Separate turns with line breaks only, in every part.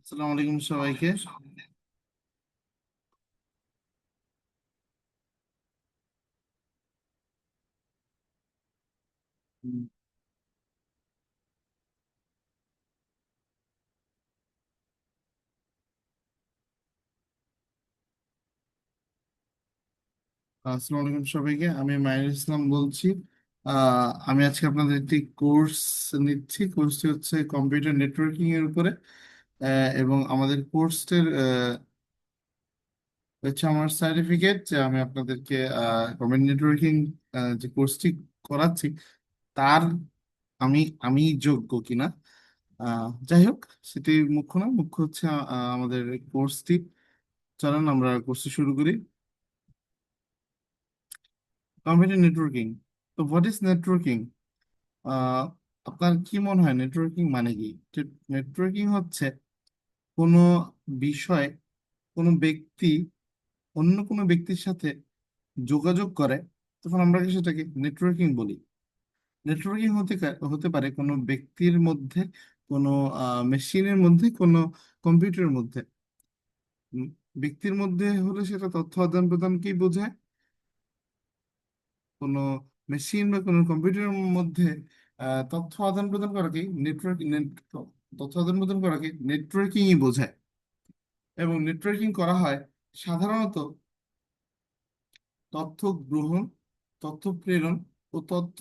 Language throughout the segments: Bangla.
আসসালামু আলাইকুম সবাইকে। উম, আসসালামু আলাইকুম সবাইকে, আমি মাইনুল ইসলাম বলছি। আমি আজকে আপনাদের একটি কোর্স নিচ্ছি। কোর্সটি হচ্ছে কম্পিউটার নেটওয়ার্কিং এর উপরে। এবং আমাদের কোর্সটির হচ্ছে আমার সার্টিফিকেট যে আমি আপনাদেরকে কম্পিউটার নেটওয়ার্কিং যে কোর্সটি করাচ্ছি তার আমি আমি যোগ্য কিনা। যাই হোক, সেটি মুখ্য না, মুখ্য হচ্ছে আমাদের কোর্সটি। চলেন আমরা কোর্সটি শুরু করি। Computer networking. তো হোয়াট ইজ নেটওয়ার্কিং? আহ আপনার কি মনে হয় নেটওয়ার্কিং মানে কি? নেটওয়ার্কিং হচ্ছে কোনো বিষয়, কোনো ব্যক্তি অন্য কোনো ব্যক্তির সাথে যোগাযোগ করে, তখন আমরা কি সেটাকে নেটওয়ার্কিং বলি। নেটওয়ার্কিং হতে পারে কোনো ব্যক্তির মধ্যে, কোনো মেশিনের মধ্যে, কোনো কম্পিউটারের মধ্যে। উম, ব্যক্তির মধ্যে হলে সেটা তথ্য আদান প্রদানকেই বোঝায়। কোনো মেশিন বা কোনো কম্পিউটারের মধ্যে তথ্য আদান প্রদান করাকে তথ্য আদান প্রদান করাকে নেটওয়ার্কিংই বোঝায়। এবং নেটওয়ার্কিং করা হয় সাধারণত তথ্য গ্রহণ, তথ্য প্রেরণ ও তথ্য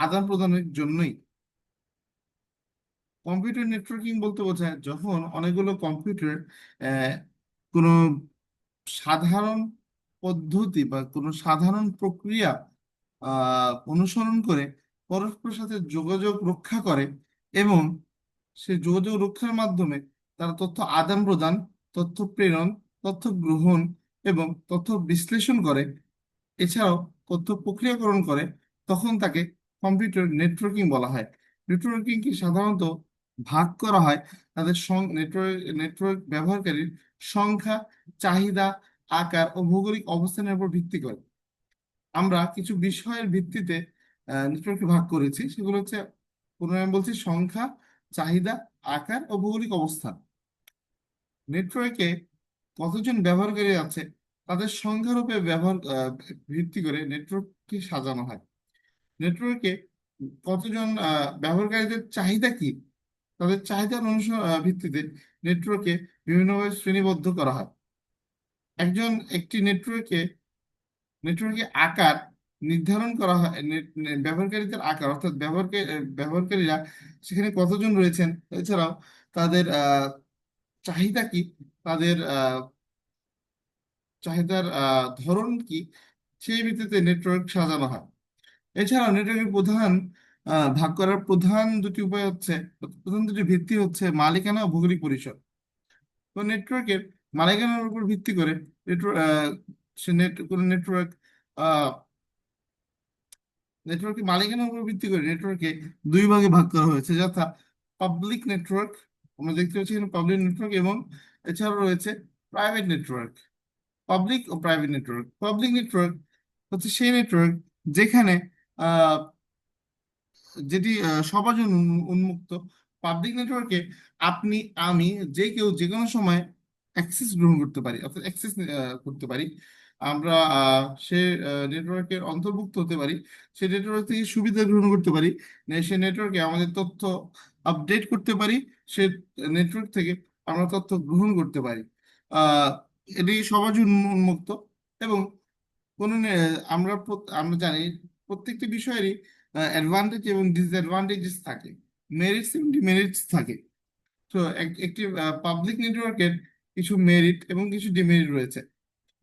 আদান প্রদানের জন্যই। কম্পিউটার নেটওয়ার্কিং বলতে বোঝায় যখন অনেকগুলো কম্পিউটার আহ, কোনো সাধারণ পদ্ধতি বা কোনো সাধারণ প্রক্রিয়া অনুসরণ করে পরস্পরের সাথে যোগাযোগ রক্ষা করে, এবং সেই যোগাযোগ রক্ষার মাধ্যমে তারা তথ্য আদান প্রদান, তথ্য প্রেরণ, তথ্য গ্রহণ এবং তথ্য বিশ্লেষণ করে, এছাড়াও তথ্য প্রক্রিয়াকরণ করে, তখন তাকে কম্পিউটার নেটওয়ার্কিং বলা হয়। নেটওয়ার্কিং কি সাধারণত ভাগ করা হয় তাদের নেটওয়ার্ক ব্যবহারকারীর সংখ্যা, চাহিদা, আকার ও ভৌগোলিক অবস্থানের উপর ভিত্তি করে। আমরা কিছু বিষয়ের ভিত্তিতে নেটওয়ার্ককে ভাগ করেছি, সেগুলো হচ্ছে, পুনরায় আমি বলছি, সংখ্যা, চাহিদা, আকার ও ভৌগোলিক অবস্থান। নেটওয়ার্কে কতজন ব্যবহারকারী আছে তাদের সংখ্যার উপর ভিত্তি করে নেটওয়ার্ককে সাজানো হয়। নেটওয়ার্কে কতজন ব্যবহারকারীদের চাহিদা কি, তাদের চাহিদার ভিত্তিতে নেটওয়ার্কে বিভিন্নভাবে শ্রেণীবদ্ধ করা হয়। একটি নেটওয়ার্কে আকার নির্ধারণ করা হয়। ব্যবহারকারীদের আকার, অর্থাৎ ব্যবহারকারীরা সেখানে কতজন রয়েছেন, এছাড়াও তাদের চাহিদা কি, তাদের চাহিদার ধরন কি, সেই ভিত্তিতে নেটওয়ার্ক সাজানো হয়। এছাড়াও নেটওয়ার্কের ভাগ করার প্রধান দুটি উপায় হচ্ছে, প্রধান দুটি ভিত্তি হচ্ছে মালিকানা ও ভৌগোলিক পরিসর। তো নেটওয়ার্কের মালিকানার উপর ভিত্তি করে নেটওয়ার্ক সে নেট কোনো নেটওয়ার্ক নেটওয়ার্কের মালিকানার উপর ভিত্তি করে নেটওয়ার্কে দুই ভাগে ভাগ করা হয়েছে, যথা পাবলিক নেটওয়ার্ক, আমরা দেখতে পাচ্ছি এখানে পাবলিক নেটওয়ার্ক, এবং এছাড়াও রয়েছে প্রাইভেট নেটওয়ার্ক। পাবলিক ও প্রাইভেট নেটওয়ার্ক, পাবলিক নেটওয়ার্ক হচ্ছে সেই নেটওয়ার্ক যেখানে আহ, যেটি সবার জন্য উন্মুক্ত। পাবলিক নেটওয়ার্কে আপনি, আমি, যে কেউ যে কোনো সময় অ্যাক্সেস গ্রহণ করতে পারি, অর্থাৎ অ্যাক্সেস করতে পারি। আমরা সে নেটওয়ার্কের অন্তর্ভুক্ত হতে পারি, সে নেটওয়ার্ক থেকে সুবিধা গ্রহণ করতে পারি, সে নেটওয়ার্কে আমাদের তথ্য আপডেট করতে পারি, সে নেটওয়ার্ক থেকে আমরা তথ্য গ্রহণ করতে পারি। আহ, এটি সবার জন্য উন্মুক্ত। এবং আমরা জানি প্রত্যেকটি বিষয়েরই অ্যাডভান্টেজ এবং ডিসঅ্যাডভান্টেজেস থাকে, মেরিটস এবং ডিমেরিটস থাকে। তো একটি পাবলিক নেটওয়ার্কের কিছু মেরিট এবং কিছু ডিমেরিট রয়েছে।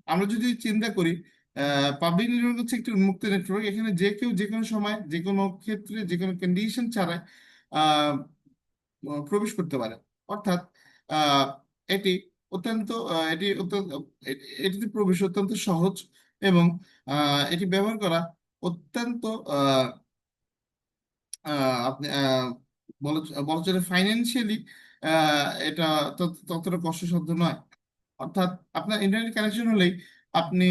আমরা যদি চিন্তা করি, পাবলিক নেটওয়ার্ক হচ্ছে একটি উন্মুক্ত নেটওয়ার্ক, এখানে যে কেউ যে কোনো সময়, যে কোনো ক্ষেত্রে, যে কোনো কন্ডিশন ছাড়াই আহ, প্রবেশ করতে পারে। অর্থাৎ আহ, এটি অত্যন্ত এটিতে প্রবেশ অত্যন্ত সহজ, এবং এটি ব্যবহার করা অত্যন্ত আহ, আপনি বলা বলা চলে ফাইন্যান্সিয়ালি এটা ততটা কষ্টসাধ্য নয়। অর্থাৎ আপনার ইন্টারনেট কানেকশন হলেই আপনি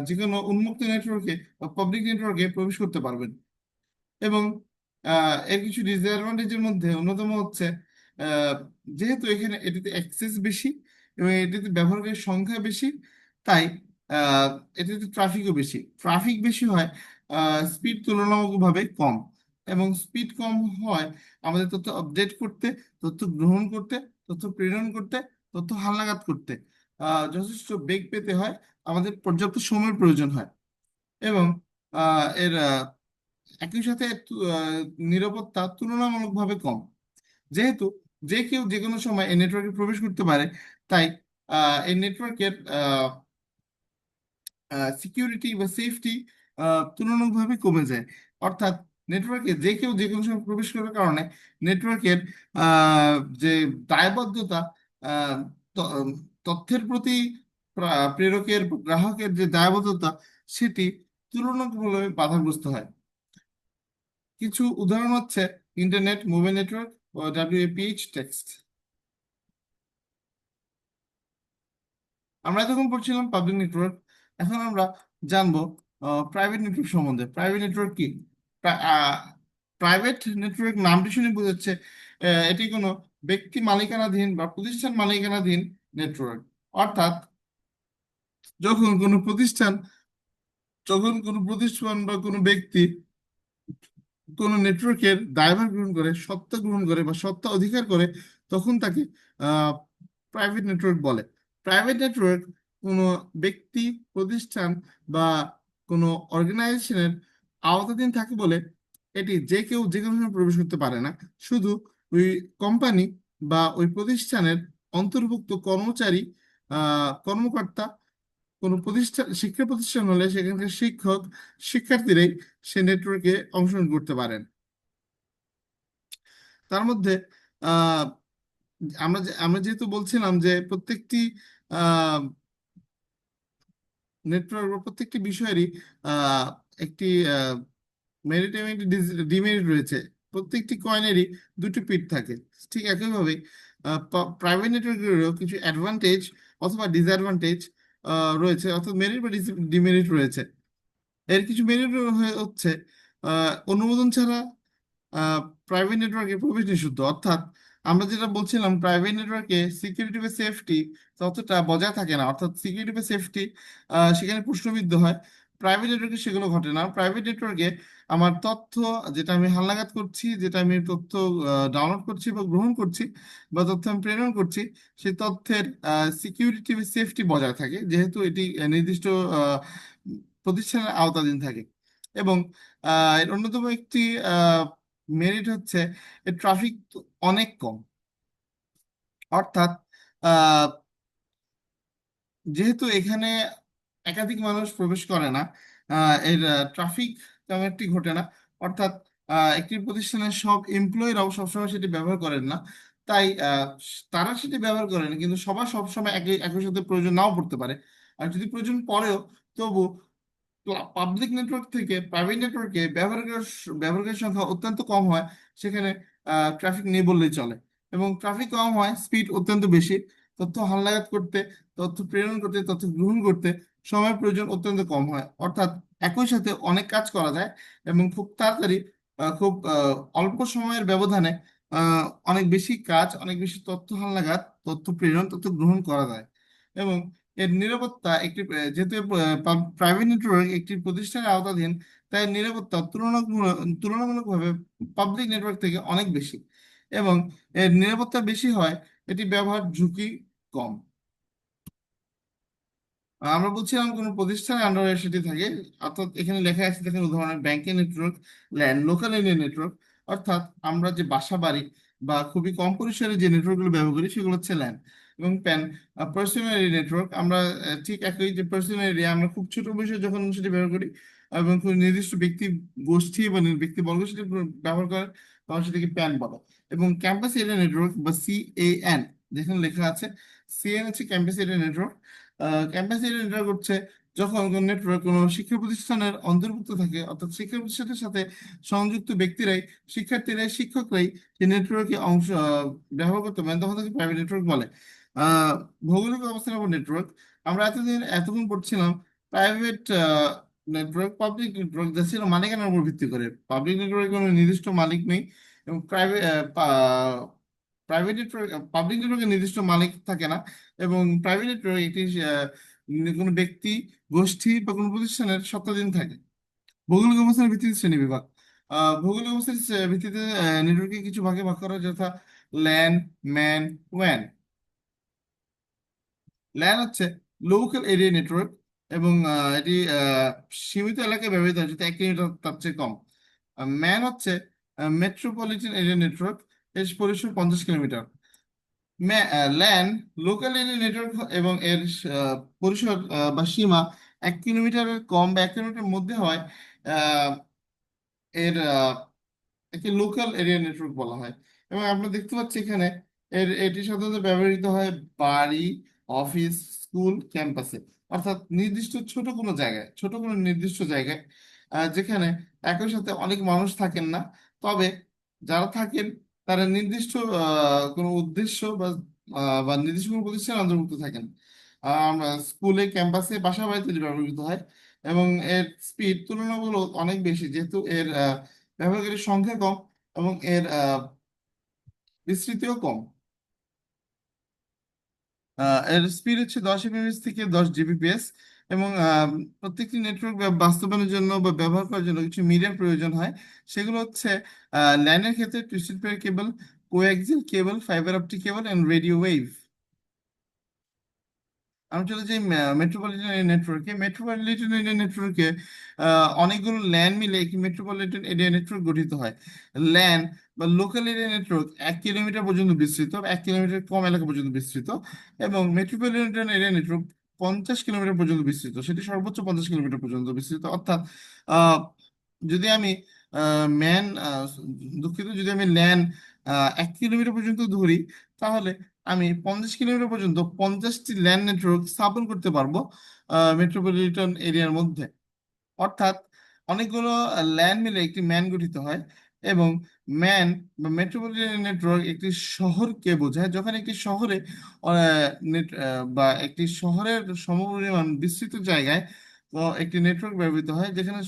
যে কোনো উন্মুক্ত নেটওয়ার্কে বা পাবলিক নেটওয়ার্কে প্রবেশ করতে পারবেন। এবং এর কিছু ডিসঅ্যাডভান্টেজের মধ্যে অন্যতম হচ্ছে আহ, যেহেতু এখানে এটিতে অ্যাক্সেস বেশি এবং এটিতে ব্যবহারকারীর সংখ্যা বেশি, তাই আহ, এটিতে ট্রাফিকও বেশি। ট্রাফিক বেশি হয়, স্পিড তুলনামূলকভাবে কম, এবং স্পিড কম হয় আমাদের তথ্য আপডেট করতে, তথ্য গ্রহণ করতে, তথ্য প্রেরণ করতে, তথ্য হালনাগাদ করতে যথেষ্ট বেগ পেতে হয়, আমাদের পর্যাপ্ত সময়ের প্রয়োজন হয়। এবং এর একই সাথে নিরাপত্তা তুলনামূলকভাবে কম, যেহেতু যে কেউ যে কোনো সময় এই নেটওয়ার্কে প্রবেশ করতে পারে। তাই এই নেটওয়ার্কের সিকিউরিটি বা সেফটি তুলনামূলকভাবে কমে যায়। অর্থাৎ নেটওয়ার্কে যে কেউ যে কোনো সময় প্রবেশ করার কারণে নেটওয়ার্কের যে দায়বদ্ধতা, আহ, ত- উম, তথ্যের প্রতি প্রেরকের গ্রাহকের যে দায়বদ্ধতা, সেটি তুলনামূলকভাবে বাধাগ্রস্ত হয়। কিছু উদাহরণ হচ্ছে ইন্টারনেট, মোবাইল নেটওয়ার্ক ও ডাব্লিউএপিএইচ টেক্সট। আমরা এতক্ষণ পড়ছিলাম পাবলিক নেটওয়ার্ক, এখন আমরা জানবো প্রাইভেট নেটওয়ার্ক সম্বন্ধে। প্রাইভেট নেটওয়ার্ক কি? প্রাইভেট নেটওয়ার্ক নামটি শুনে বোঝাচ্ছে এটি কোনো ব্যক্তি মালিকানাধীন বা প্রতিষ্ঠান মালিকানাধীন নেটওয়ার্ক। অর্থাৎ যখন কোনো প্রতিষ্ঠান যখন কোনো প্রতিষ্ঠান বা কোনো ব্যক্তি কোনো নেটওয়ার্কের দায়ভার গ্রহণ করে, সত্তা গ্রহণ করে বা সত্তা অধিকার করে, তখন তাকে প্রাইভেট নেটওয়ার্ক বলে। প্রাইভেট নেটওয়ার্ক কোনো ব্যক্তি, প্রতিষ্ঠান বা কোনো অর্গানাইজেশনের আওতাধীন থাকে বলে এটি যে কেউ যে কোনো সময় প্রবেশ করতে পারে না। শুধু ওই কোম্পানি বা ওই প্রতিষ্ঠানের অন্তর্ভুক্ত কর্মচারী, কর্মকর্তা, কোনো প্রতিষ্ঠান, শিক্ষা প্রতিষ্ঠান হলে সেখানকার শিক্ষক, শিক্ষার্থীরাই সে নেটওয়ার্কে অংশগ্রহণ করতে পারেন। তার মধ্যে আহ, আমরা যেহেতু বলছিলাম যে প্রত্যেকটি নেটওয়ার্ক বা প্রত্যেকটি বিষয়েরই আহ, একটি মেরিট এবং একটি ডিমেরিট রয়েছে। প্রত্যেকটি কয়েনেরই দুটি পিঠ থাকে। ঠিক একইভাবে প্রাইভেট নেটওয়ার্কেরও কিছু অ্যাডভান্টেজ অথবা ডিসঅ্যাডভান্টেজ রয়েছে, অর্থাৎ মেরিট বা ডিমেরিট রয়েছে। এর কিছু মেরিট হচ্ছে অনুমোদন ছাড়া প্রাইভেট নেটওয়ার্কে প্রবেশ নিষিদ্ধ। অর্থাৎ আমরা যেটা বলছিলাম, প্রাইভেট নেটওয়ার্কে সিকিউরিটি বা সেফটি ততটা বজায় থাকে না, অর্থাৎ সিকিউরিটি বা সেফটি সেখানে প্রশ্নবিদ্ধ হয়। প্রাইভেট নেটওয়ার্কে সেগুলো ঘটে না। প্রাইভেট নেটওয়ার্কে আমার তথ্য, যেটা আমি হালনাগাদ করছি, যেটা আমি তথ্য ডাউনলোড করছি বা গ্রহণ করছি, বা তথ্য আমি প্রেরণ করছি, সেই তথ্যের সিকিউরিটি বা সেফটি বজায় থাকে, যেহেতু এটি নির্দিষ্ট আহ, প্রতিষ্ঠানের আওতাধীন থাকে। এবং এর অন্যতম একটি মেরিট হচ্ছে এর ট্রাফিক অনেক কম। অর্থাৎ আহ, যেহেতু এখানে একাধিক মানুষ প্রবেশ করে না, এর ট্রাফিক তেমন একটি ঘটে না। অর্থাৎ একটি প্রতিষ্ঠানের সব এমপ্লয়িরাও সবসময় সেটি ব্যবহার করেন না। তাই তারা সেটি ব্যবহার করেন, কিন্তু সবার সবসময় একই একই সাথে প্রয়োজন নাও পড়তে পারে। আর যদি প্রয়োজন পড়েও, তবু পাবলিক নেটওয়ার্ক থেকে প্রাইভেট নেটওয়ার্কে ব্যবহারকারীর সংখ্যা অত্যন্ত কম হয়। সেখানে ট্রাফিক নেই বললেই চলে, এবং ট্রাফিক কম হয়, স্পিড অত্যন্ত বেশি। তথ্য হালনাগাদ করতে, তথ্য প্রেরণ করতে, তথ্য গ্রহণ করতে সময়ের প্রয়োজন অত্যন্ত কম হয়। অর্থাৎ একই সাথে অনেক কাজ করা যায়, এবং খুব তাড়াতাড়ি, খুব অল্প সময়ের ব্যবধানে অনেক বেশি কাজ, অনেক বেশি তথ্য হালনাগাদ, তথ্য প্রেরণ, তথ্য গ্রহণ করা যায়। এবং এর নিরাপত্তা একটি যেহেতু প্রাইভেট নেটওয়ার্ক একটি প্রতিষ্ঠানের আওতাধীন, তাই নিরাপত্তা তুলনামূলকভাবে পাবলিক নেটওয়ার্ক থেকে অনেক বেশি। এবং এর নিরাপত্তা বেশি হয়, এটি ব্যবহার ঝুঁকি কম। আমরা বলছিলাম কোনো প্রতিষ্ঠানের আন্ডারে সেটি থাকে। অর্থাৎ এখানে লেখা আছে, দেখেন উদাহরণে ব্যাংকের network, land, local area network. অর্থাৎ আমরা যে বাসা বাড়ি বা খুবই কম পরিসরে যে নেটওয়ার্কগুলো ব্যবহার করি সেগুলো হচ্ছে ল্যান্ড। এবং প্যান, পার্সোনাল এরিয়া নেটওয়ার্ক। আমরা ঠিক একই যে পার্সোনাল এরিয়া, আমরা খুব ছোট বিষয়ে যখন সেটি ব্যবহার করি এবং খুব নির্দিষ্ট ব্যক্তি গোষ্ঠী বা ব্যক্তি বর্গ সেটি ব্যবহার করে, তখন সেটাকে প্যান বলে। এবং ক্যাম্পাস এরিয়া নেটওয়ার্ক বা CAN, যেখানে লেখা আছে CAN হচ্ছে campus area network. Campus area network হচ্ছে যখন কোনো নেটওয়ার্ক কোনো শিক্ষা প্রতিষ্ঠানের অন্তর্ভুক্ত থাকে, অর্থাৎ শিক্ষা প্রতিষ্ঠানের সাথে সংযুক্ত ব্যক্তিরাই, শিক্ষার্থীরাই, শিক্ষকরাই সেই নেটওয়ার্কে ব্যবহার করতে পারেন, তখন তাকে প্রাইভেট নেটওয়ার্ক বলে। আহ, ভৌগোলিক অবস্থান এবং নেটওয়ার্ক। আমরা এতক্ষণ পড়ছিলাম প্রাইভেট নেটওয়ার্ক, পাবলিক নেটওয়ার্ক, যা ছিল মালিকানার উপর ভিত্তি করে। পাবলিক নেটওয়ার্কের কোনো নির্দিষ্ট মালিক নেই, এবং প্রাইভেট প্রাইভেট নেটওয়ার্ক, পাবলিক নেটওয়ার্কের নির্দিষ্ট মালিক থাকে না, এবং প্রাইভেট নেটওয়ার্ক একটি কোনো ব্যক্তি, গোষ্ঠী বা কোনো প্রতিষ্ঠানের সত্ত্বাধীন থাকে। ভৌগোলিক অবস্থানের ভিত্তিতে শ্রেণী বিভাগ। ভৌগোলিক অবস্থানের ভিত্তিতে নেটওয়ার্কে কিছু ভাগে ভাগ করা হয়, যথা ল্যান, ম্যান, ওয়ান। ল্যান হচ্ছে লোকাল এরিয়া নেটওয়ার্ক, এবং এটি সীমিত এলাকায় ব্যবহৃত হয়, যেটা 1 কিলোমিটার তার চেয়ে কম। ম্যান হচ্ছে মেট্রোপলিটন এরিয়া নেটওয়ার্ক, এর পরিসর 50 kilometre. LAN local area network, এবং এর পরিসর বা সীমা 1 কিলোমিটারের কম বা 1 কিলোমিটার মধ্যে হয়। আহ, এর একে লোকাল এরিয়া নেটওয়ার্ক বলা হয়। এবং আমরা দেখতে পাচ্ছি এখানে এটি সাধারণত ব্যবহৃত হয় বাড়ি, অফিস, স্কুল, ক্যাম্পাসে, অর্থাৎ নির্দিষ্ট ছোট কোনো নির্দিষ্ট জায়গায়, যেখানে একই সাথে অনেক মানুষ থাকেন না, তবে যারা থাকেন তারা নির্দিষ্ট কোনো উদ্দেশ্য বা নির্দিষ্ট কোনো প্রতিষ্ঠানে অন্তর্ভুক্ত থাকেন। স্কুলে, ক্যাম্পাসে, বাসা বাড়িতে এটি ব্যবহৃত হয়, এবং এর স্পিড তুলনামূলক অনেক বেশি, যেহেতু এর ব্যবহারকারীর সংখ্যা কম, এবং এর বিস্তৃতিও কম। এর স্পিড হচ্ছে 10 mbps থেকে 10 Gbps, এবং প্রত্যেকটি নেটওয়ার্ক বাস্তবায়নের জন্য বা ব্যবহার করার জন্য কিছু মিডিয়ার প্রয়োজন হয়। সেগুলো হচ্ছে ল্যানের ক্ষেত্রে twisted pair cable, coaxial cable, fibre optic cable, and radio wave. আমি চলে যাই মেট্রোপলিটন এরিয়া নেটওয়ার্কে। মেট্রোপলিটন এরিয়া নেটওয়ার্কে অনেকগুলো ল্যান মিলে একটি মেট্রোপলিটন এরিয়া নেটওয়ার্ক গঠিত হয়। ল্যান বা লোকাল এরিয়া নেটওয়ার্ক 1 কিলোমিটার পর্যন্ত বিস্তৃত, বা 1 কিলোমিটার কম এলাকা পর্যন্ত বিস্তৃত। এবং মেট্রোপলিটন এরিয়া নেটওয়ার্ক 50 কিলোমিটার পর্যন্ত বিস্তৃত, সেটি সর্বোচ্চ 50 কিলোমিটার পর্যন্ত বিস্তৃত। অর্থাৎ আহ, যদি আমি ম্যান দুঃখিত, যদি আমি ল্যান 1 কিলোমিটার পর্যন্ত ধরি, তাহলে আমি 50 কিলোমিটার পর্যন্ত 50টি ল্যান্ড নেটওয়ার্ক স্থাপন করতে পারবো মেট্রোপলিটন এরিয়ার মধ্যে। অর্থাৎ অনেকগুলো ল্যান্ড মিলে একটি ম্যান গঠিত হয়। এবং ম্যান বা মেট্রোপলিটন নেটওয়ার্ক একটি শহরকে বোঝায়। যখন একটি শহরে বা একটি শহরের সমপরিমাণ বিস্তৃত জায়গায় একটি নেটওয়ার্ক ব্যবহৃত হয়, যেখানে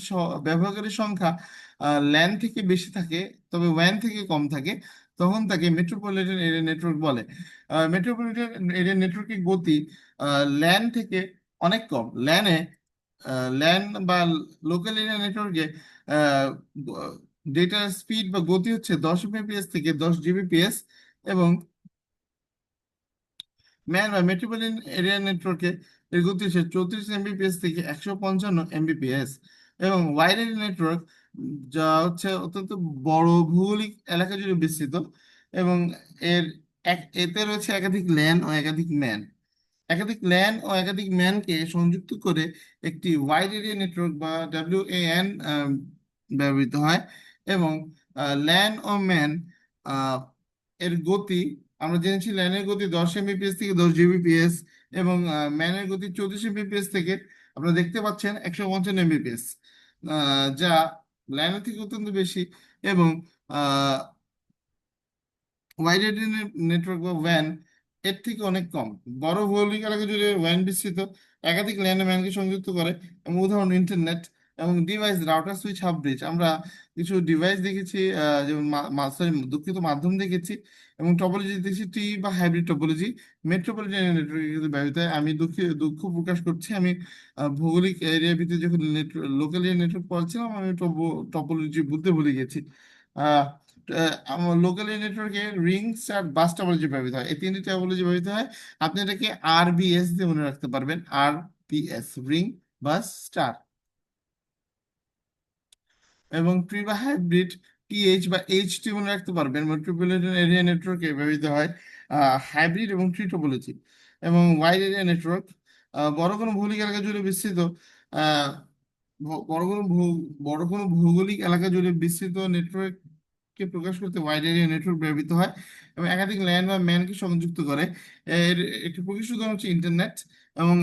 ব্যবহারকারীর সংখ্যা ল্যান থেকে বেশি থাকে, তবে ওয়ান থেকে কম থাকে, তখন তাকে মেট্রোপলিটন এরিয়া নেটওয়ার্ক বলে। মেট্রোপলিটন এরিয়া নেটওয়ার্কের গতি ল্যান থেকে অনেক কম। ল্যান বা লোকাল এরিয়া নেটওয়ার্কে ডেটার স্পিড বা গতি হচ্ছে 10 mbps থেকে 10 Gbps, এবং ম্যান বা মেট্রোপলিটন এরিয়া নেটওয়ার্কে এর গতি হচ্ছে 34 mbps থেকে 155 mbps। এবং ওয়াইড এরিয়া নেটওয়ার্ক, যা হচ্ছে অত্যন্ত বড় ভৌগোলিক এলাকা জুড়ে বিস্তৃত, এবং এতে রয়েছে একাধিক ল্যান ও একাধিক ম্যান। একাধিক ল্যান ও একাধিক ম্যানকে সংযুক্ত করে একটি ওয়াইড এরিয়া নেটওয়ার্ক বা WAN ব্যবহৃত হয়। এবং ল্যান ও ম্যান এর গতি, আমরা জেনেছি ল্যানের গতি 10 mbps থেকে 10 Gbps, এবং ম্যানের গতি 34 mbps থেকে, আপনারা দেখতে পাচ্ছেন, 155 mbps, যা ল্যানের থেকে অত্যন্ত বেশি। এবং ওয়াইড এরিয়া নেটওয়ার্ক বা ওয়ান এর থেকে অনেক কম। বড় ভৌগোলিক এলাকা জুড়ে ওয়ান বিস্তৃত, একাধিক ল্যান্ড ম্যানকে সংযুক্ত করে। এবং উদাহরণ ইন্টারনেট এবং device, router, switch, hub, bridge. আমরা কিছু ডিভাইস দেখেছি, যেমন সরি দুঃখিত, মাধ্যম দেখেছি, এবং টপোলজি দেখেছি, টি বা হাইব্রিড টপোলজি মেট্রোপলিটন নেটওয়ার্ক ব্যবহৃত হয়। আমি দুঃখ প্রকাশ করছি, আমি ভৌগোলিক এরিয়া ভিত্তিক যখন লোকাল এরিয়া নেটওয়ার্ক পড়ছিলাম, আমি টপোলজি বুঝতে ভুলে গেছি। আমার লোকাল নেটওয়ার্কে রিং, স্টার, বাস টপোলজি ব্যবহৃত হয়। এই 3টি টপোলজি ব্যবহৃত হয়। আপনি এটাকে RBS দিয়ে মনে রাখতে পারবেন, RBS, রিং, বাস, স্টার। এবং ট্রি বা হাইব্রিড, TH বা HT মনে রাখতে পারবেন। মেট্রোপলিটন এরিয়া নেটওয়ার্কে ব্যবহৃত হয় হাইব্রিড এবং ট্রি টপোলজি। এবং ওয়াইড এরিয়া নেটওয়ার্ক, বড় কোনো ভৌগোলিক এলাকা জুড়ে বিস্তৃত, আহ, বড় কোনো ভৌগোলিক এলাকা জুড়ে বিস্তৃত নেটওয়ার্ককে প্রকাশ করতে ওয়াইড এরিয়া নেটওয়ার্ক ব্যবহৃত হয়, এবং একাধিক ল্যান বা ম্যানকে সংযুক্ত করে। এর একটি প্রকৃষ্ট উদাহরণ হচ্ছে ইন্টারনেট। এবং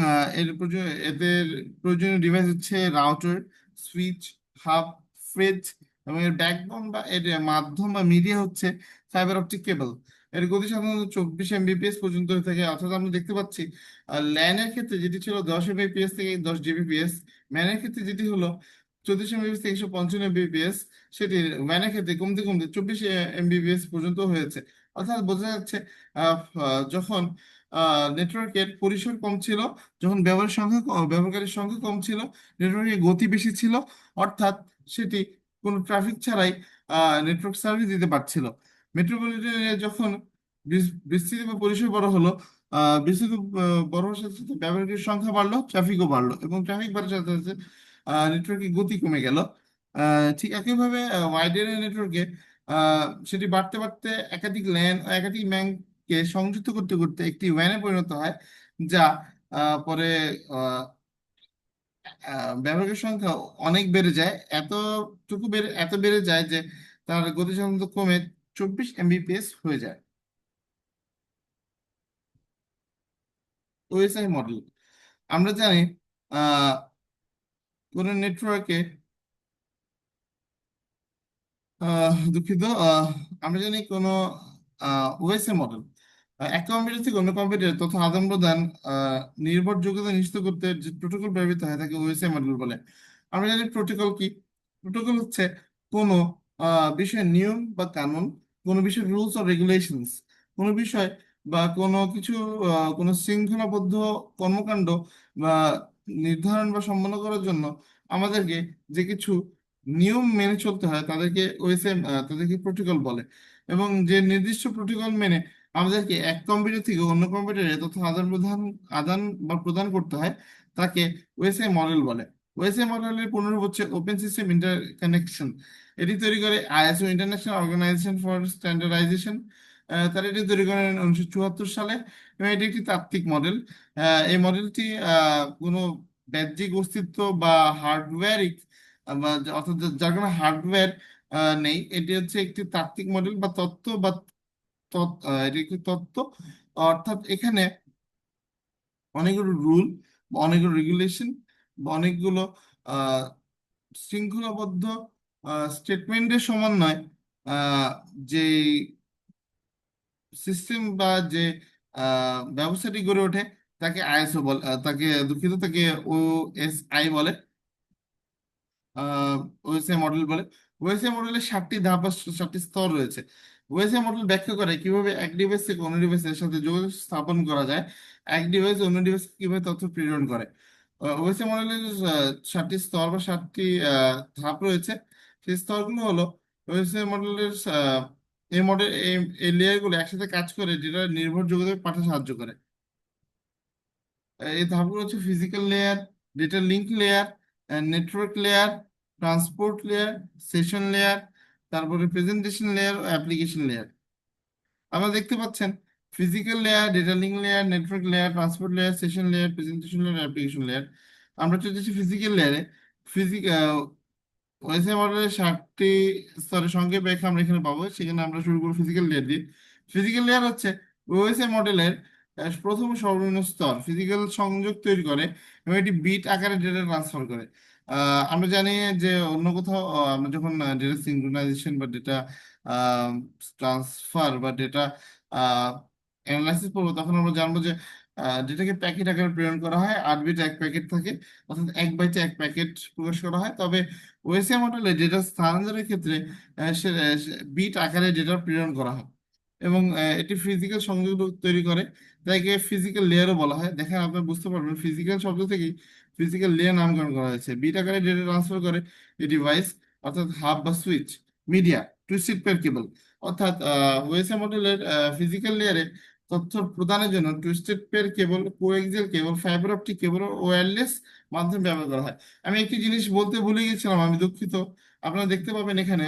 এদের প্রয়োজনীয় ডিভাইস হচ্ছে রাউটার, সুইচ, হাব, ফ্রেজ। এবং এর ব্যাকবোন বা এর মাধ্যম বা মিডিয়া হচ্ছে ফাইবার অপটিক কেবল। এর গতি সাধারণত 24 mbps পর্যন্ত হয়ে থাকে। অর্থাৎ আমরা দেখতে পাচ্ছি ল্যানের ক্ষেত্রে যেটি ছিল 10 mbps থেকে 10 Gbps, ম্যানের ক্ষেত্রে যেটি হলো 34 mbps থেকে 155 mbps, সেটি ম্যানের ক্ষেত্রে কমতে কমতে 24 mbps পর্যন্ত হয়েছে। অর্থাৎ বোঝা যাচ্ছে যখন নেটওয়ার্কের পরিসর কম ছিল, যখন ব্যবহারকারীর সংখ্যা কম ছিল, নেটওয়ার্কের গতি বেশি ছিল, অর্থাৎ সেটি কোনো ট্রাফিক ছাড়াই নেটওয়ার্ক সার্ভিস দিতে পারছিল। মেট্রোপলিটনে যখন বিস্তৃতি বা পরিসর বড় হলো, বিস্তৃত বড় হওয়ার সাথে সাথে ব্যবহারকারীর সংখ্যা বাড়লো, ট্রাফিকও বাড়লো, এবং ট্রাফিক বাড়ার সাথে সাথে নেটওয়ার্কের গতি কমে গেল। ঠিক একইভাবে ওয়াইড এরিয়া নেটওয়ার্কে সেটি বাড়তে বাড়তে একাধিক ল্যান একাধিক ম্যানকে সংযুক্ত করতে করতে একটি ওয়ানে পরিণত হয়, যা পরে ব্যবহারের সংখ্যা অনেক বেড়ে যায়, এত বেড়ে যায় যে তার গতি সাধারণত কমে 24 Mbps হয়ে যায়। ওএসআই মডেল আমরা জানি, আহ কোন নেটওয়ার্কে, দুঃখিত, আমরা জানি কোনো ওএসএ মডেল এক কম্পিউটার থেকে অন্য কম্পিউটারে তথ্য আদান প্রদান আহ, নির্ভরযোগ্যতা নিশ্চিত করতে যে প্রোটোকল ব্যবহৃত হয় তাকে ওএসএ মডেল বলে। আমরা জানি প্রোটোকল কি। প্রোটোকল হচ্ছে কোনো বিষয়ের নিয়ম বা কানুন, কোনো বিষয়ের রুলস অর রেগুলেশনস, কোনো বিষয় বা কোনো কিছু, কোনো শৃঙ্খলাবদ্ধ কর্মকাণ্ড বা নির্ধারণ বা সম্পন্ন করার জন্য আমাদেরকে যে কিছু নিয়ম মেনে চলতে হয় তাদেরকে প্রোটোকল বলে। এবং যে নির্দিষ্ট প্রোটোকল মেনে আমাদেরকে এক কম্পিউটার থেকে অন্য কম্পিউটারে তথ্য আদান বা প্রদান করতে হয় তাকে ওএসআই মডেল বলে। ওএসআই মডেলের পূর্ণরূপ হচ্ছে ওপেন সিস্টেম ইন্টারকানেকশন। এটি তৈরি করে ISO, international organisation for standardisation. তারা এটি তৈরি করেন 1974 সালে, এবং এটি একটি তাত্ত্বিক মডেল। এই মডেলটি কোনো বাহ্যিক অস্তিত্ব বা হার্ডওয়্যারিক, অর্থাৎ যার কোনো হার্ডওয়্যার নেই। এটি হচ্ছে একটি তাত্ত্বিক মডেল বা তত্ত্ব, বা এটি একটি তত্ত্ব। অর্থাৎ এখানে অনেকগুলো রুল বা অনেকগুলো রেগুলেশন বা অনেকগুলো আহ, শৃঙ্খলাবদ্ধ স্টেটমেন্টের সমন্বয় যে সিস্টেম বা যে ব্যবস্থাটি গড়ে ওঠে তাকে আইএসও বলে, তাকে দুঃখিত তাকে ওএসআই বলে, ওএসএ মডেল বলে। ওএসএ মডেলের 7টি ধাপ বা 7টি স্তর রয়েছে। ওএসএ মডেল ব্যাখ্যা করে কিভাবে এক ডিভাইস থেকে অন্য ডিভাইসের সাথে যোগাযোগ স্থাপন করা যায়, এক ডিভাইস অন্য ডিভাইসকে কিভাবে তথ্য প্রেরণ করে। ওএসএ মডেলের 7টি স্তর বা 7টি ধাপ রয়েছে। সেই স্তরগুলো হলো ওএসএ মডেলের এই লেয়ারগুলো একসাথে কাজ করে যেটা নির্ভরযোগ্যতা পাঠাতে সাহায্য করে। এই ধাপগুলো হচ্ছে physical layer, data link layer, network layer, transport layer, session layer, তারপরে প্রেজেন্টেশন লেয়ার ও অ্যাপ্লিকেশন লেয়ার। আপনারা দেখতে পাচ্ছেন physical layer, data link layer, network layer, transport layer, session layer, presentation layer, application layer. আমরা চলে যাচ্ছি ফিজিক্যাল লেয়ারে। ফিজিক ওএসএ মডেলের 7টি স্তরের সংক্ষেপ ব্যাখ্যা আমরা এখানে পাবো। সেখানে আমরা শুরু করবো ফিজিক্যাল লেয়ার দিয়ে। ফিজিক্যাল লেয়ার হচ্ছে ওএসএ মডেলের প্রথম ও সর্বনিম্ন স্তর। ফিজিক্যাল সংযোগ তৈরি করে এবং এটি বিট আকারে ডেটা ট্রান্সফার করে। আমরা জানি যে অন্য কোথাও আমরা যখন ডেটা সিঙ্ক্রোনাইজেশন বা ডেটা ট্রান্সফার বা ডেটা অ্যানালাইসিস করবো, তখন আমরা জানবো যে ডেটাকে প্যাকেট আকারে প্রেরণ করা হয়। 8 বিট এক প্যাকেট থাকে, অর্থাৎ 1 বাইটে 1 প্যাকেট প্রকাশ করা হয়। তবে ওএসএ মডেলে ডেটা স্থানান্তরের ক্ষেত্রে বিট আকারে ডেটা প্রেরণ করা হয়, এবং এটি ফিজিক্যাল সংযোগ তৈরি করে। তাই একে ফিজিক্যাল লেয়ারও বলা হয়। দেখেন আপনি বুঝতে পারবেন ফিজিক্যাল শব্দ থেকেই ফিজিক্যাল লেয়ার নামকরণ করা হয়েছে। বিট আকারে ডেটা ট্রান্সফার করে এই ডিভাইস, অর্থাৎ হাব বা switch, media, twisted pair cable. অর্থাৎ ওএসএ মডেলের ফিজিক্যাল লেয়ারে তথ্য প্রদানের জন্য twisted pair cable, coaxial cable, fibre optic cable ও ওয়্যারলেস মাধ্যম ব্যবহার করা হয়। আমি একটি জিনিস বলতে ভুলে গেছিলাম, আমি দুঃখিত। আপনারা দেখতে পাবেন এখানে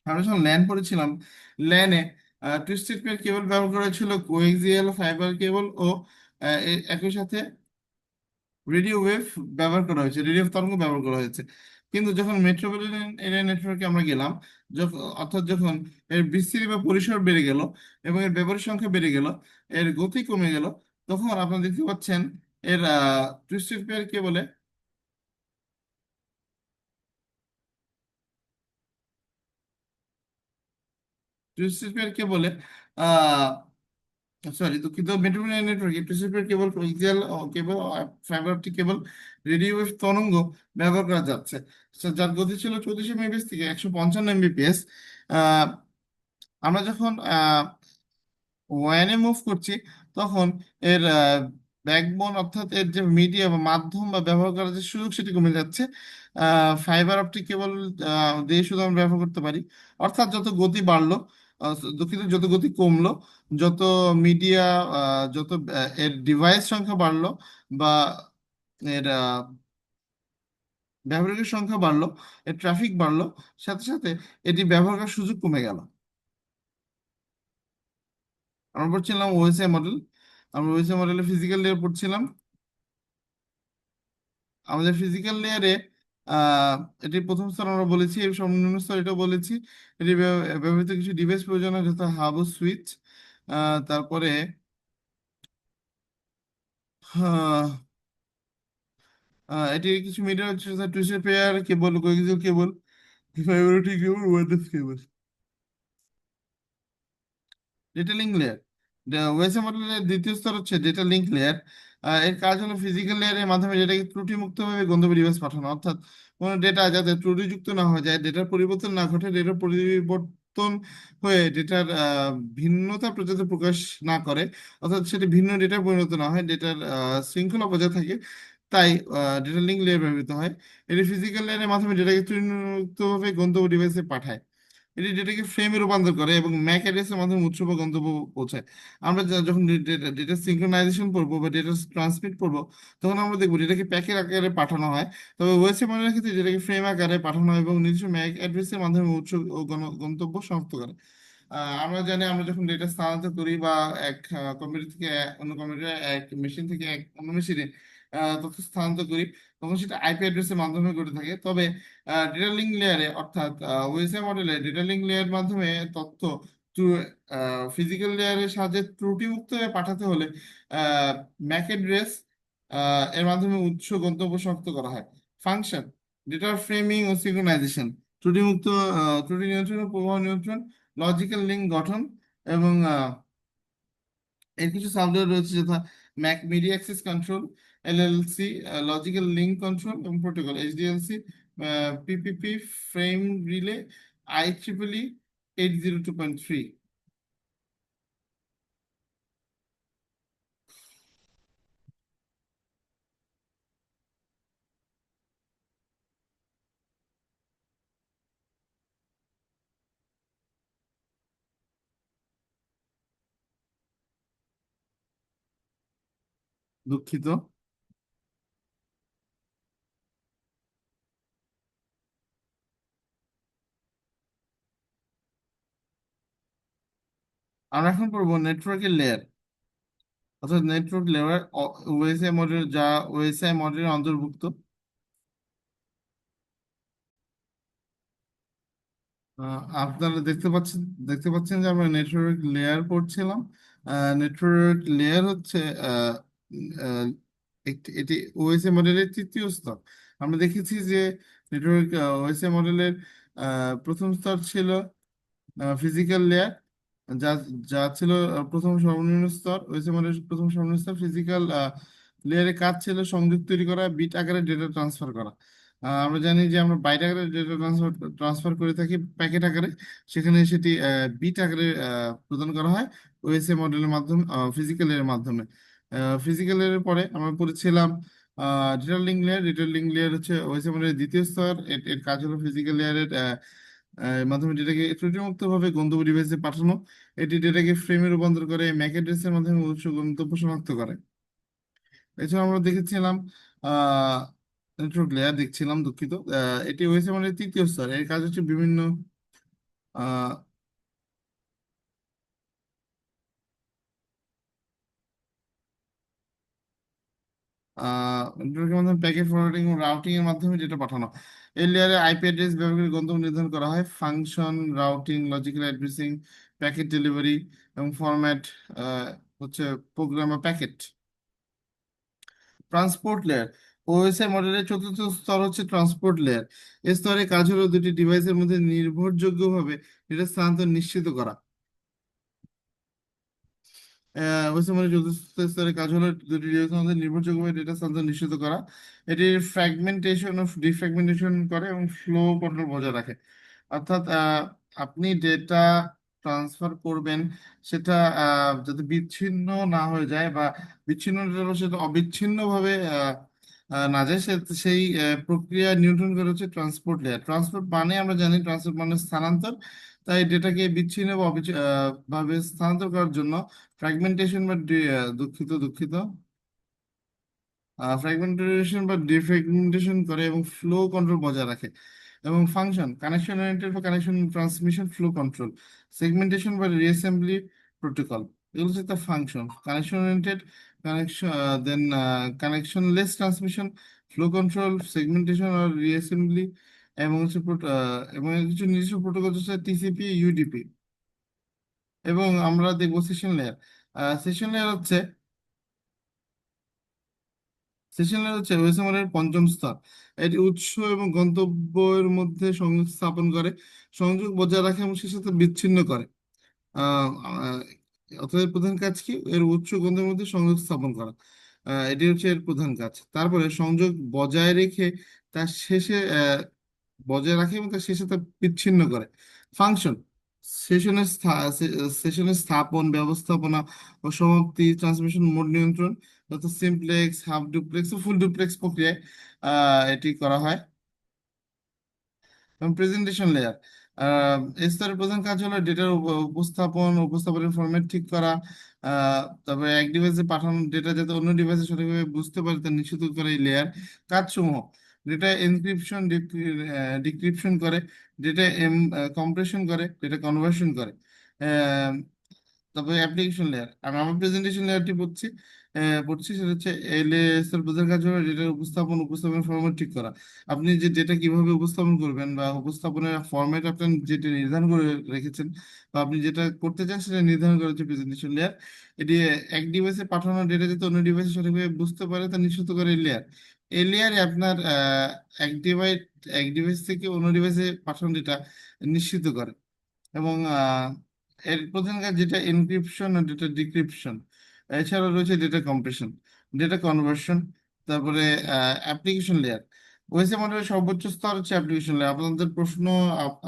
আমরা যখন ল্যান পড়েছিলাম, ল্যানে টুইস্টেড পেয়ার কেবল ব্যবহার করা হয়েছিল, কোএক্সিয়াল ফাইবার কেবল ও একই সাথে রেডিও ওয়েভ ব্যবহার করা হয়েছে, রেডিও তরঙ্গ ব্যবহার করা হয়েছে। কিন্তু যখন মেট্রোপলিটন এরিয়া নেটওয়ার্কে আমরা গেলাম, অর্থাৎ যখন এর বিস্তৃতি বা পরিসর বেড়ে গেল এবং এর ব্যবহারের সংখ্যা বেড়ে গেল, এর গতি কমে গেল, তখন আপনারা দেখতে পাচ্ছেন এর টুইস্টেড পেয়ার কেবলে টুইস্টেড পেয়ার কেবলে সরি দুঃখিত, মেট্রোপলিটন নেটওয়ার্কে TCP cable, coaxial cable, fibre optic cable, radio wave তরঙ্গ ব্যবহার করা যাচ্ছে। যার গতি ছিল 34 MBps থেকে 155 MBps। আমরা যখন ওয়ানে মুভ করছি, তখন এর ব্যাকবোন অর্থাৎ এর যে মিডিয়া বা মাধ্যম বা ব্যবহার করার যে সুযোগ সেটি কমে যাচ্ছে। ফাইবার অপটিক কেবল দিয়ে শুধু আমরা ব্যবহার করতে পারি। অর্থাৎ যত গতি বাড়লো, দুঃখিত, যত গতি কমলো, যত মিডিয়া, যত এর ডিভাইস সংখ্যা বাড়লো, বা এর ব্যবহারিকের সংখ্যা বাড়লো, এর ট্রাফিক বাড়লো, সাথে সাথে এটি ব্যবহার করার সুযোগ কমে গেল। আমরা পড়ছিলাম ওএসআই মডেল। আমরা ওএসআই মডেলে ফিজিক্যাল লেয়ার পড়ছিলাম। আমাদের ফিজিক্যাল লেয়ারে আহ এটি প্রথম স্তর আমরা বলেছি, এর সর্বনিম্ন স্তর এটা বলেছি। এটি ব্যবহৃত কিছু ডিভাইস প্রয়োজন হয়, যথা হাব ও সুইচ। তারপরে আহ, এটি কিছু মিডিয়া হচ্ছে, যথা twisted pair cable, coaxial cable, fibre optic cable, wireless cable. Data link layer, OSI মডেলের দ্বিতীয় স্তর হচ্ছে ডেটা লিঙ্ক লেয়ার। এর কাজ হলো ফিজিক্যাল লেয়ারের মাধ্যমে ডেটাকে ত্রুটিমুক্তভাবে গন্তব্য ডিভাইস পাঠানো, অর্থাৎ কোনো ডেটা যাতে ত্রুটিযুক্ত না হয়ে যায়, ডেটার পরিবর্তন না ঘটে, ডেটার পরিবর্তন হয়ে ডেটার ভিন্নতা যাতে প্রকাশ না করে, অর্থাৎ সেটি ভিন্ন ডেটায় পরিণত না হয়, ডেটার শৃঙ্খলা বজায় থাকে। তাই ডেটা লিঙ্ক লেয়ার ব্যবহৃত হয়। এটি ফিজিক্যাল লেয়ারের মাধ্যমে ডেটাকে ত্রুটিমুক্তভাবে গন্তব্য ডিভাইসে পাঠায়। এটি ডেটাকে ফ্রেমে রূপান্তর করে এবং ম্যাক অ্যাড্রেসের মাধ্যমে উৎস বা গন্তব্য পৌঁছায়। আমরা যখন ডেটা সিঙ্ক্রোনাইজেশন করবো বা ডেটা ট্রান্সমিট করবো, তখন আমরা দেখবো ডেটাকে প্যাকেট আকারে পাঠানো হয়। তবে ওয়েসে মডেলের ক্ষেত্রে ডেটাকে ফ্রেম আকারে পাঠানো হয় এবং নিজস্ব ম্যাক অ্যাড্রেসের মাধ্যমে উৎস ও গন্তব্য শনাক্ত করে। আমরা জানি, আমরা যখন ডেটা স্থানান্তর করি বা এক কম্পিউটার থেকে অন্য কম্পিউটারে, এক মেশিন থেকে অন্য মেশিনে তথ্য স্থানান্তর করি, তখন সেটা আইপি অ্যাড্রেসের মাধ্যমে ঘটে থাকে। তবে ডেটা লিঙ্ক লেয়ারে অর্থাৎ ওএসআই মডেলে ডেটা লিঙ্ক লেয়ার মাধ্যমে তথ্য ফিজিক্যাল লেয়ারের সাহায্যে ত্রুটিমুক্ত হয়ে পাঠাতে হলে ম্যাক অ্যাড্রেস এর মাধ্যমে উৎস গন্তব্য শনাক্ত করা হয়। ফাংশন: ডেটার ফ্রেমিং ও সিঙ্ক্রোনাইজেশন, ত্রুটিমুক্ত ত্রুটি নিয়ন্ত্রণ ও প্রবাহ নিয়ন্ত্রণ, লজিক্যাল লিঙ্ক গঠন, এবং এর কিছু সাবলেয়ার রয়েছে, যথা MAC media access control, LLC, logical link control এবং protocol, HDLC, PPP, frame relay, IEEE 802.3। দুঃখিত। আমরা এখন পড়বো নেটওয়ার্কের লেয়ার, অর্থাৎ নেটওয়ার্ক লেয়ার ওএসআই মডেল, যা ওএসআই মডেলের অন্তর্ভুক্ত। আপনারা দেখতে পাচ্ছেন যে আমরা নেটওয়ার্ক লেয়ার পড়ছিলাম। নেটওয়ার্ক লেয়ার হচ্ছে আহ, আহ, এটি ওএসএ মডেলের তৃতীয় স্তর। আমরা দেখেছি যে নেটওয়ার্ক ওএসএ মডেলের প্রথম স্তর ছিল ফিজিক্যাল লেয়ার, যা যা ছিল প্রথম সর্বনিম্ন স্তর। ওএসএ মডেলের প্রথম সর্বনিম্ন স্তর ফিজিক্যাল লেয়ারের কাজ ছিল সংযোগ তৈরি করা, বিট আকারে ডেটা ট্রান্সফার করা। আমরা জানি যে আমরা বাইট আকারে ডেটা ট্রান্সফার ট্রান্সফার করে থাকি প্যাকেট আকারে, সেখানে সেটি বিট আকারে প্রদান করা হয় ওএসএ মডেলের মাধ্যমে, ফিজিক্যাল এর মাধ্যমে। ফিজিক্যাল এর পরে আমরা পড়েছিলাম data link layer. Data link layer হচ্ছে ওএসএ মডেলের দ্বিতীয় স্তর। এর কাজ হলো ফিজিক্যাল লেয়ারের মাধ্যমে ডেটাকে ত্রুটিমুক্ত ভাবে গন্তব্য ডিভাইসে পাঠানো। এটি ডেটাকে ফ্রেমে রূপান্তর করে ম্যাক অ্যাড্রেসের মাধ্যমে উৎস গন্তব্য শনাক্ত করে। এছাড়া আমরা দেখেছিলাম আহ নেটওয়ার্ক লেয়ার দেখছিলাম, দুঃখিত। এটি হয়েছে মানে তৃতীয় স্তর। এর কাজ হচ্ছে বিভিন্ন আহ নেটওয়ার্কের মাধ্যমে প্যাকেট ফরওয়ার্ডিং ও রাউটিং এর মাধ্যমে ডেটা পাঠানো। এই লেয়ারে আইপি অ্যাড্রেস ব্যবহার করে গন্তব্য নির্ধারণ করা হয়। Function, routing, logical addressing, packet delivery এবং ফরম্যাট হচ্ছে প্রোগ্রাম বা প্যাকেট। ট্রান্সপোর্ট লেয়ার, ওএসআই মডেলের চতুর্থ স্তর হচ্ছে ট্রান্সপোর্ট লেয়ার। এই স্তরে কাজ হলো দুটি ডিভাইসের মধ্যে নির্ভরযোগ্যভাবে ডেটা স্থানান্তর নিশ্চিত করা। ওএসআই মডেলের চতুর্থ স্তরের কাজ হলো দুটি ডিভাইসের মধ্যে নির্ভরযোগ্যভাবে ডেটা স্থানান্তর নিশ্চিত করা। এটি ফ্র্যাগমেন্টেশন ও ডিফ্র্যাগমেন্টেশন করে এবং ফ্লো কন্ট্রোল বজায় রাখে। অর্থাৎ আপনি ডেটা ট্রান্সফার করবেন সেটা যাতে বিচ্ছিন্ন না হয়ে যায়, বা বিচ্ছিন্ন হলে সেটা অবিচ্ছিন্নভাবে না যায়, সেই প্রক্রিয়া নিয়ন্ত্রণ করে হচ্ছে ট্রান্সপোর্ট লেয়ার। ট্রান্সপোর্ট মানে আমরা জানি ট্রান্সপোর্ট মানে স্থানান্তর। তাই ডেটাকে বিচ্ছিন্ন বা ভাবে স্থানান্তর করার জন্য ফ্র্যাগমেন্টেশন বা দুঃখিত ফ্র্যাগমেন্টেশন বা ডিফ্র্যাগমেন্টেশন করে এবং ফ্লো কন্ট্রোল বজায় রাখে। এবং ফাংশন কানেকশন ওরিয়েন্টেড বা connection transmission flow control, segmentation বা রিঅ্যাসেম্বলি প্রোটোকল, এগুলো হচ্ছে তার ফাংশন। কানেকশন ওরিয়েন্টেড কানেকশন, দেন কানেকশনলেস ট্রান্সমিশন, ফ্লো কন্ট্রোল, সেগমেন্টেশন আর রিঅ্যাসেম্বলি, এবং হচ্ছে এবং কিছু নিজস্ব প্রোটোকল হচ্ছে টিসিপি, ইউডিপি। এবং আমরা দেখবো সেশন লেয়ার। সেশন লেয়ার হচ্ছে ওএসএমআর এর পঞ্চম স্তর। এটি উৎস এবং গন্তব্যের মধ্যে সংযোগ স্থাপন করে, সংযোগ বজায় রাখে এবং সে সাথে বিচ্ছিন্ন করে। আহ, আহ, অতএব প্রধান কাজ কি? এর উৎস গন্তব্যের মধ্যে সংযোগ স্থাপন করা। এটি হচ্ছে এর প্রধান কাজ। তারপরে সংযোগ বজায় রেখে তার শেষে বজায় রাখে এবং তার শেষে তা বিচ্ছিন্ন করে। ফাংশন সেশনের সেশনের স্থাপন, ব্যবস্থাপনা ও সমাপ্তি, ট্রান্সমিশন মোড নিয়ন্ত্রণ, যত সিমপ্লেক্স, হাফ ডুপ্লেক্স ও ফুল ডুপ্লেক্স প্রক্রিয়ায় এটি করা হয়। এবং প্রেজেন্টেশন লেয়ার, স্তরের প্রধান কাজ হলো ডেটার উপস্থাপনের ফরম্যাট ঠিক করা। তারপরে এক ডিভাইসে পাঠানো ডেটা যাতে অন্য ডিভাইসে সঠিকভাবে বুঝতে পারে তা নিশ্চিত করে এই লেয়ার। কাজসমূহ: ডেটা এনক্রিপশন, ডিক্রিপশন করে, ডেটা কম্প্রেশন করে, ডেটা কনভার্সন করে। তারপরে অ্যাপ্লিকেশন লেয়ার, আমি আমার প্রেজেন্টেশন লেয়ারটি পড়ছি, সেটা হচ্ছে এলএস এর প্রধান কাজ হলো ডেটার উপস্থাপন ফরম্যাট ঠিক করা। আপনি যে ডেটা কিভাবে উপস্থাপন করবেন বা উপস্থাপনের ফরম্যাট আপনি যেটা নির্ধারণ করে রেখেছেন, বা আপনি যেটা করতে চান সেটা নির্ধারণ করা হচ্ছে প্রেজেন্টেশন লেয়ার। এটি এক ডিভাইসে পাঠানো ডেটা যাতে অন্য ডিভাইসে সঠিকভাবে বুঝতে পারে তা নিশ্চিত করে এই লেয়ার। এই লেয়ারে আপনার এক ডিভাইস এক ডিভাইস থেকে অন্য ডিভাইসে পাঠানো ডেটা নিশ্চিত করে। এবং এর প্রধান কাজ যেটা এনক্রিপশন আর ডেটা ডিক্রিপশন। এছাড়া রয়েছে ডেটা কম্প্রেশন, ডেটা কনভার্সন। তারপরে অ্যাপ্লিকেশন লেয়ার। ওএসএ মডেলের সর্বোচ্চ স্তর হচ্ছে অ্যাপ্লিকেশন লেয়ার। আপনাদের প্রশ্ন,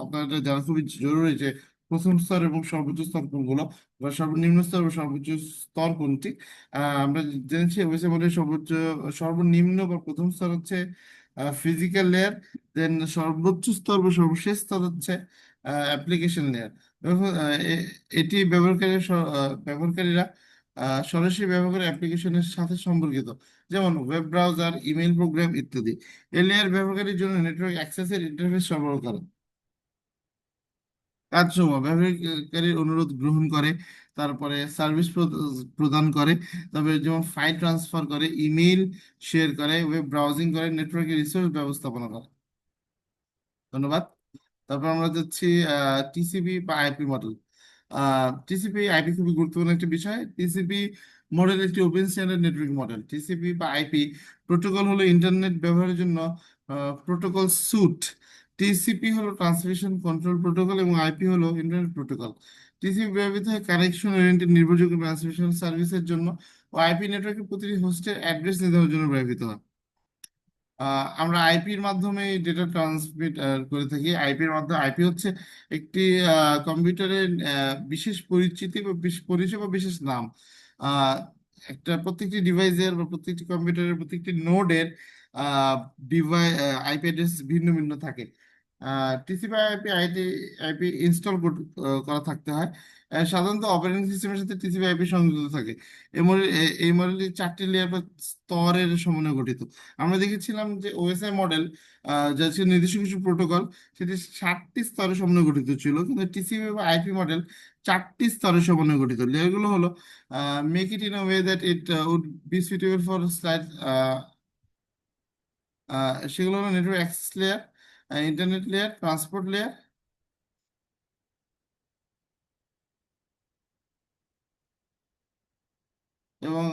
আপনাদের জানা খুবই জরুরি যে প্রথম স্তর এবং সর্বোচ্চ স্তর কোনগুলো, বা সর্বনিম্ন স্তর বা সর্বোচ্চ স্তর কোনটি। আমরা জেনেছি ওএসএ মডেলের সর্বনিম্ন বা প্রথম স্তর হচ্ছে ফিজিক্যাল লেয়ার। দেন সর্বোচ্চ স্তর বা সর্বশেষ স্তর হচ্ছে অ্যাপ্লিকেশন লেয়ার। এটি ব্যবহারকারীরা সরাসরি ব্যবহার করে অ্যাপ্লিকেশনের সাথে সম্পর্কিত, যেমন ওয়েব ব্রাউজার, ইমেইল প্রোগ্রাম ইত্যাদি। এই লেয়ার ব্যবহারকারীর জন্য নেটওয়ার্ক অ্যাক্সেসের ইন্টারফেস সরবরাহ করে। কাজসমূহ: ব্যবহারকারীর অনুরোধ গ্রহণ করে, তারপরে সার্ভিস প্রদান করে, তারপরে যেমন ফাইল ট্রান্সফার করে, ইমেইল শেয়ার করে, ওয়েব ব্রাউজিং করে, নেটওয়ার্কের রিসোর্স ব্যবস্থাপনা করে। ধন্যবাদ। তারপর আমরা যাচ্ছি টিসিপি বা আইপি মডেল। টিসিপি আইপি খুবই গুরুত্বপূর্ণ একটি বিষয়। টিসিপি মডেল একটি open standard network model. TCP বা আইপি প্রোটোকল হলো ইন্টারনেট ব্যবহারের জন্য প্রোটোকল স্যুট। টিসিপি হলো ট্রান্সমিশন কন্ট্রোল প্রোটোকল এবং আইপি হলো ইন্টারনেট প্রোটোকল। টিসিপি ব্যবহৃত হয় কানেকশন ওরিয়েন্টেড নির্ভরযোগ্য ট্রান্সমিশন সার্ভিসের জন্য, ও আইপি নেটওয়ার্কের প্রতিটি হোস্টের অ্যাড্রেস নির্ধারণের জন্য ব্যবহৃত হয়। আমরা আইপির মাধ্যমে ডেটা ট্রান্সমিট করে থাকি। আইপির মাধ্যমে, আইপি হচ্ছে একটি কম্পিউটারের বিশেষ পরিচিতি বা পরিচয় বা বিশেষ নাম। আহ, একটা প্রত্যেকটি ডিভাইসের বা প্রত্যেকটি কম্পিউটারের প্রত্যেকটি নোডের ডিভাই আইপি অ্যাড্রেস ভিন্ন ভিন্ন থাকে। টিসিপি আইপি ইনস্টল করা থাকতে হয়। সাধারণত অপারেটিং সিস্টেমের সাথে টিসিপি আইপি সংযুক্ত থাকে। এই মডেলটি চারটি লেয়ার বা স্তরের সমন্বয়ে গঠিত। আমরা দেখেছিলাম যে ওএসআই মডেল, যা ছিল নির্দিষ্ট কিছু প্রোটোকল, সেটি 7টি স্তরের সমন্বয়ে গঠিত ছিল, কিন্তু টিসিপি বা আইপি মডেল 4টি স্তরের সমন্বয়ে গঠিত। লেয়ারগুলো হলো make it in a way that it would be suitable for slide. সেগুলো হলো network access layer, internet layer, transport layer, এবং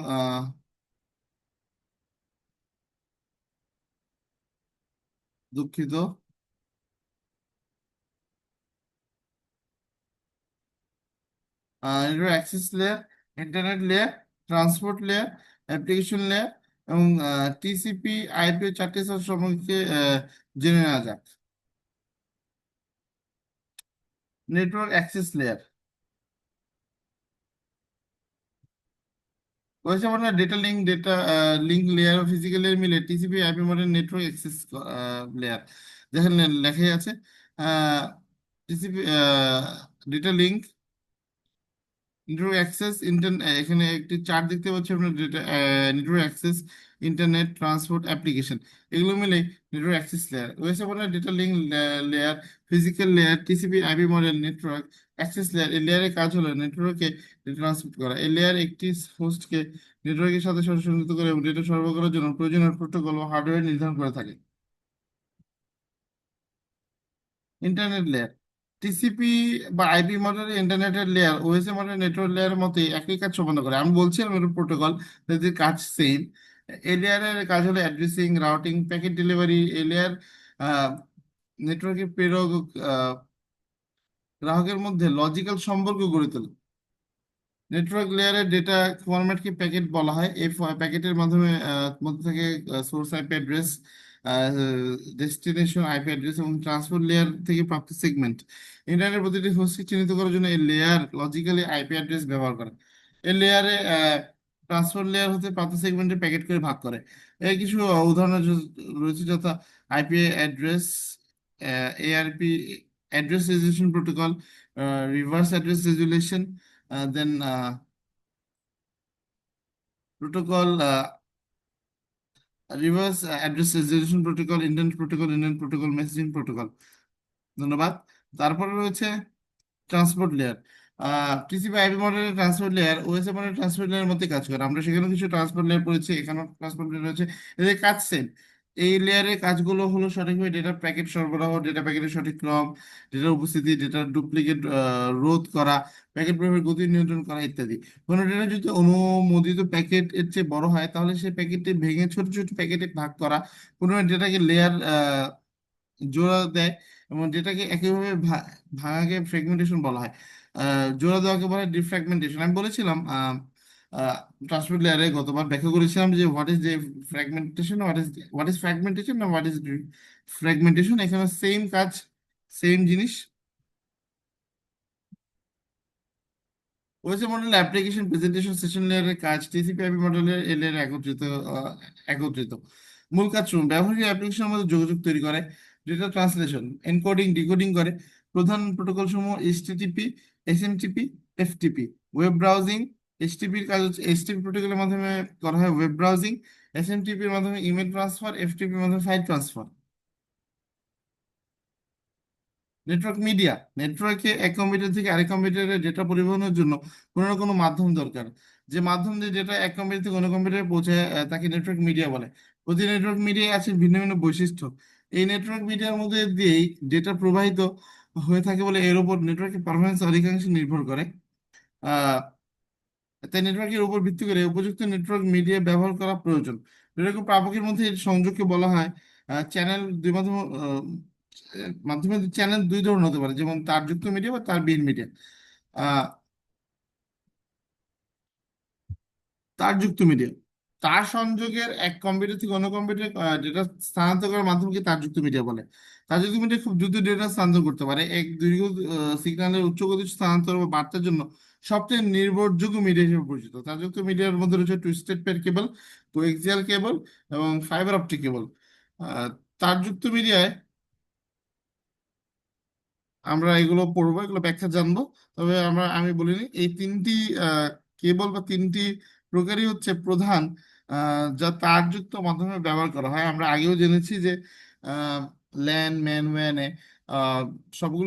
দুঃখিত, network access layer, internet layer, transport layer, application layer. এবং টিসিপি আইপি 4টি স্তর সম্পর্কে জেনে নেওয়া যাক। Network access layer. ওইসব আপনার data link, data link layer ও ফিজিক্যাল লেয়ার মিলে TCP IP model network access layer, যেখানে লেখাই আছে TCP data link network access এখানে একটি চার্ট দেখতে পাচ্ছি আপনার, data network access, internet transport application, এগুলো মিলে নেটওয়ার্ক অ্যাক্সেস লেয়ার। ওয়েসে আপনার data link layer, physical layer, TCP IP model network access layer. এই লেয়ারের কাজ হলো নেটওয়ার্কে ট্রান্সমিট করা। এই লেয়ার একটি হোস্টকে নেটওয়ার্কের সাথে সরাসরি সংযুক্ত করে এবং ডেটা সরবরাহ করার জন্য প্রয়োজনীয় প্রোটোকল ও হার্ডওয়্যার নির্ধারণ করে থাকে। ইন্টারনেট লেয়ার, টিসিপি বা আইপি মডেলের ইন্টারনেটের লেয়ার ওএসএ মডেলের নেটওয়ার্ক লেয়ারের মতোই একই কাজ সম্পন্ন করে। আমি বলছিলাম এর প্রোটোকল, তাদের কাজ সেম। এই লেয়ারের কাজ হলো অ্যাড্রেসিং, রাউটিং, প্যাকেট ডেলিভারি। এই লেয়ার নেটওয়ার্কের প্রেরক গ্রাহকের মধ্যে লজিক্যাল সম্পর্ক গড়ে তোলে। নেটওয়ার্ক লেয়ারের ডেটা ফরম্যাটকে প্যাকেট বলা হয়। এই প্যাকেটের মাধ্যমে মধ্যে থাকে source IP address, destination IP address এবং ট্রান্সপোর্ট লেয়ার থেকে প্রাপ্ত সেগমেন্ট। ইন্টারনেট প্রতিটি হোস্টকে চিহ্নিত করার জন্য এই লেয়ার লজিক্যালি আইপি অ্যাড্রেস ব্যবহার করে। এই লেয়ারে ট্রান্সপোর্ট লেয়ার হতে প্রাপ্ত সেগমেন্টে প্যাকেট করে ভাগ করে। এর কিছু উদাহরণ রয়েছে, যথা IP address, ARP address resolution protocol, reverse address resolution, then protocol, reverse address resolution protocol, Indian protocol, messaging protocol. ধন্যবাদ। তারপরে রয়েছে ট্রান্সপোর্ট লেয়ার। টিসিপি আইপি মডেলের ট্রান্সপোর্ট লেয়ার ওএসএ মডেলের ট্রান্সপোর্ট লেয়ারের মধ্যে কাজ করে। আমরা সেখানে কিছু ট্রান্সপোর্ট লেয়ার পড়েছি, এখানেও ট্রান্সপোর্ট লেয়ার রয়েছে। এদের কাজ সেম। এই লেয়ারের কাজগুলো হলো সঠিকভাবে ডেটা প্যাকেট সরবরাহ, ডেটা প্যাকেটের সঠিক ক্রম, ডেটার উপস্থিতি, ডেটার ডুপ্লিকেট রোধ করা, প্যাকেট প্রবাহের গতি নিয়ন্ত্রণ করা ইত্যাদি। কোনো ডেটা যদি অনুমোদিত প্যাকেট এর চেয়ে বড় হয় তাহলে সেই প্যাকেটটি ভেঙে ছোট ছোট প্যাকেটে ভাগ করা। কোনো ডেটাকে লেয়ার জোড়া দেয় এবং যেটাকে একইভাবে ভাঙাকে ফ্র্যাগমেন্টেশন বলা হয়। জোড়া দেওয়াকে বলা হয় ডিফ্র্যাগমেন্টেশন। আমি বলেছিলাম ট্রান্সপোর্ট লেয়ারে গতবার ব্যাখ্যা করেছিলাম যে হোয়াট ইজ যে ফ্র্যাগমেন্টেশন, হোয়াট ইজ ফ্র্যাগমেন্টেশন না হোয়াট ইজ ফ্র্যাগমেন্টেশন। এখানে সেম কাজ, সেম জিনিস। ওএসএ মডেল অ্যাপ্লিকেশন প্রেজেন্টেশন সেশন লেয়ারের কাজ টিসিপি/আইপি মডেলের এ লেয়ারে একত্রিত। মূল কাজ শুনুন। ব্যবহারিক অ্যাপ্লিকেশনের মধ্যে যোগাযোগ তৈরি করে, ডেটা ট্রান্সলেশন, এনকোডিং ডিকোডিং করে। প্রধান প্রোটোকল সমূহ HTTP, SMTP, FTP. Web browsing, এইচটিপির কাজ হচ্ছে এইচটিপি প্রোটোকলের মাধ্যমে করা হয় ওয়েব ব্রাউজিং, এসএমটিপির মাধ্যমে ইমেল ট্রান্সফার, এফটিপির মাধ্যমে ফাইল ট্রান্সফার। নেটওয়ার্ক মিডিয়া, নেটওয়ার্কে এক কম্পিউটার থেকে আরেক কম্পিউটারে ডেটা পরিবহনের জন্য কোনো না কোনো মাধ্যম দরকার। যে মাধ্যম দিয়ে ডেটা এক কম্পিউটার থেকে অন্য কম্পিউটারে পৌঁছায় তাকে নেটওয়ার্ক মিডিয়া বলে। প্রতি নেটওয়ার্ক মিডিয়ায় আছে ভিন্ন ভিন্ন বৈশিষ্ট্য। এই নেটওয়ার্ক মিডিয়ার মধ্যে দিয়েই ডেটা প্রবাহিত হয়ে থাকে বলে এর উপর নেটওয়ার্কের পারফরমেন্স অধিকাংশ নির্ভর করে। তাই নেটওয়ার্কের উপর ভিত্তি করে উপযুক্ত নেটওয়ার্ক মিডিয়া ব্যবহার করা প্রয়োজন। এরকম প্রাপকের মধ্যে এই সংযোগকে বলা হয় চ্যানেল। দুই মাধ্যমে চ্যানেল দুই ধরনের হতে পারে, যেমন তারযুক্ত মিডিয়া বা তারবিহীন মিডিয়া। আহ তারযুক্ত মিডিয়া, তার সংযোগের এক কম্পিউটার থেকে অন্য কম্পিউটারে ডেটা স্থানান্তর করার মাধ্যমকে তারযুক্ত মিডিয়া বলে। তারযুক্ত মিডিয়া খুব দ্রুত ডেটা স্থানান্তর করতে পারে। এক দীর্ঘ সিগন্যালের উচ্চ গতির স্থানান্তর বা বার্তার জন্য সবচেয়ে নির্ভরযোগ্য মিডিয়া হিসেবে পরিচিত। তারযুক্ত মিডিয়ার মধ্যে রয়েছে টুইস্টেড পেয়ার কেবল, কোএক্সিয়াল কেবল এবং ফাইবার অপটিক কেবল। তারযুক্ত মিডিয়ায় আমরা এগুলো পড়বো, এগুলো ব্যাখ্যা জানবো। তবে আমি বলিনি এই তিনটি কেবল বা তিনটি প্রকারই হচ্ছে প্রধান, যা তারযুক্ত মাধ্যমে ব্যবহার করা হয়। আমরা আগেও জেনেছি যে ল্যান, ম্যান, ওয়ানে সবগুলো